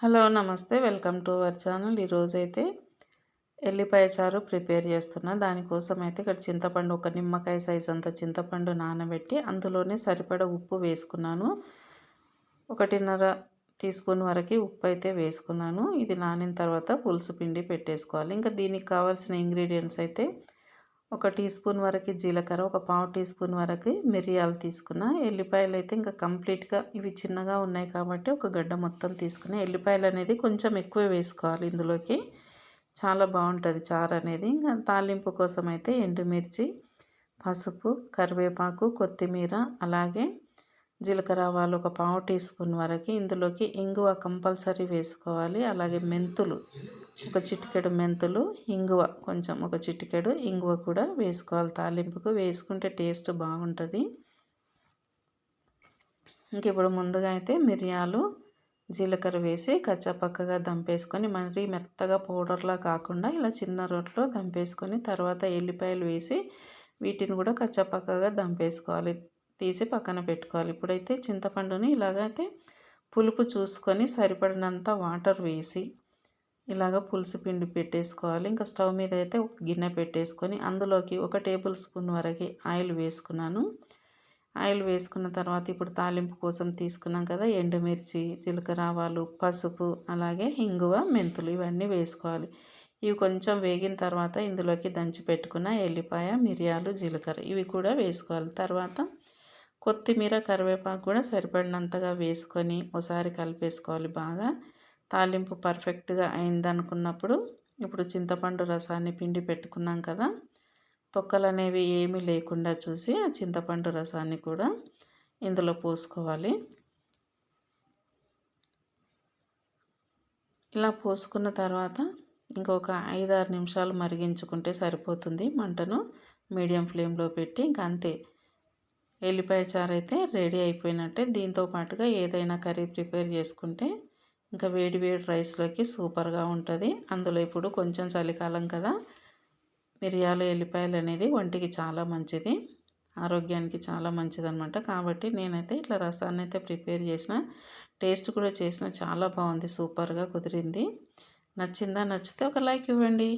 Hello నమస్తే welcome to our channel. ఈరోజైతే ఎల్లిపాయ చారు ప్రిపేర్ చేస్తున్నా. దానికోసం అయితే ఇక్కడ చింతపండు ఒక నిమ్మకాయ సైజ్ అంత చింతపండు నానబెట్టి అందులోనే సరిపడా ఉప్పు వేసుకున్నాను. 1.5 టీ స్పూన్ వరకు ఉప్పు అయితే వేసుకున్నాను. ఇది నానిన తర్వాత పులుసు పిండి పెట్టేసుకోవాలి. ఇంకా దీనికి కావాల్సిన ఇంగ్రీడియంట్స్ అయితే 1 టీ స్పూన్ వరకు జీలకర్ర, ఒక పావు టీ స్పూన్ వరకు మిరియాలు తీసుకున్నా. ఎల్లిపాయలు అయితే ఇంకా కంప్లీట్గా ఇవి చిన్నగా ఉన్నాయి కాబట్టి ఒక గడ్డ మొత్తం తీసుకున్నా. ఎల్లిపాయలు అనేది కొంచెం ఎక్కువ వేసుకోవాలి ఇందులోకి, చాలా బాగుంటుంది చారు అనేది. ఇంకా తాలింపు కోసం అయితే ఎండుమిర్చి, పసుపు, కరివేపాకు, కొత్తిమీర, అలాగే జీలకర్ర ఆవాలు ఒక పావు టీ స్పూన్ వరకు. ఇందులోకి ఇంగువ కంపల్సరీ వేసుకోవాలి. అలాగే మెంతులు ఒక చిటికెడు మెంతులు, ఇంగువ కొంచెం ఒక చిటికెడు ఇంగువ కూడా వేసుకోవాలి. తాలింపుకు వేసుకుంటే టేస్ట్ బాగుంటుంది. ఇంక ఇప్పుడు ముందుగా అయితే మిరియాలు, జీలకర్ర వేసి కచ్చాపక్కగా దంపేసుకొని, మరీ మెత్తగా పౌడర్లా కాకుండా ఇలా చిన్న రోట్లో దంపేసుకొని తర్వాత ఎల్లిపాయలు వేసి వీటిని కూడా కచ్చాపక్కగా దంపేసుకోవాలి, తీసి పక్కన పెట్టుకోవాలి. ఇప్పుడైతే చింతపండుని ఇలాగైతే పులుపు చూసుకొని సరిపడినంత వాటర్ వేసి ఇలాగ పులుసు పిండి పెట్టేసుకోవాలి. ఇంకా స్టవ్ మీద అయితే ఒక గిన్నె పెట్టేసుకొని అందులోకి 1 టేబుల్ స్పూన్ వరకు ఆయిల్ వేసుకున్నాను. ఆయిల్ వేసుకున్న తర్వాత ఇప్పుడు తాలింపు కోసం తీసుకున్నాం కదా, ఎండుమిర్చి, జీలకర్ర ఆవాలు, పసుపు, అలాగే ఇంగువ, మెంతులు ఇవన్నీ వేసుకోవాలి. ఇవి కొంచెం వేగిన తర్వాత ఇందులోకి దంచి పెట్టుకున్న ఎల్లిపాయ, మిరియాలు, జీలకర్ర ఇవి కూడా వేసుకోవాలి. తర్వాత కొత్తిమీర, కరివేపాకు కూడా సరిపడినంతగా వేసుకొని ఒకసారి కలిపేసుకోవాలి బాగా. తాలింపు పర్ఫెక్ట్గా అయిందనుకున్నప్పుడు ఇప్పుడు చింతపండు రసాన్ని పిండి పెట్టుకున్నాం కదా, తొక్కలు అనేవి ఏమీ లేకుండా చూసి ఆ చింతపండు రసాన్ని కూడా ఇందులో పోసుకోవాలి. ఇలా పోసుకున్న తర్వాత ఇంకొక 5-6 నిమిషాలు మరిగించుకుంటే సరిపోతుంది. మంటను మీడియం ఫ్లేమ్లో పెట్టి ఇంకా అంతే, ఎల్లిపాయ చారు అయితే రెడీ అయిపోయినట్టే. దీంతో పాటుగా ఏదైనా కర్రీ ప్రిపేర్ చేసుకుంటే ఇంకా వేడి వేడి రైస్లోకి సూపర్గా ఉంటుంది. అందులో ఇప్పుడు కొంచెం చలికాలం కదా, మిరియాలు, ఎల్లిపాయలు అనేది ఒంటికి చాలా మంచిది, ఆరోగ్యానికి చాలా మంచిదన్నమాట. కాబట్టి నేనైతే ఇట్లా రసాన్ని అయితే ప్రిపేర్ చేసిన, టేస్ట్ కూడా చేసిన, చాలా బాగుంది, సూపర్గా కుదిరింది. నచ్చిందా? నచ్చితే ఒక లైక్ ఇవ్వండి.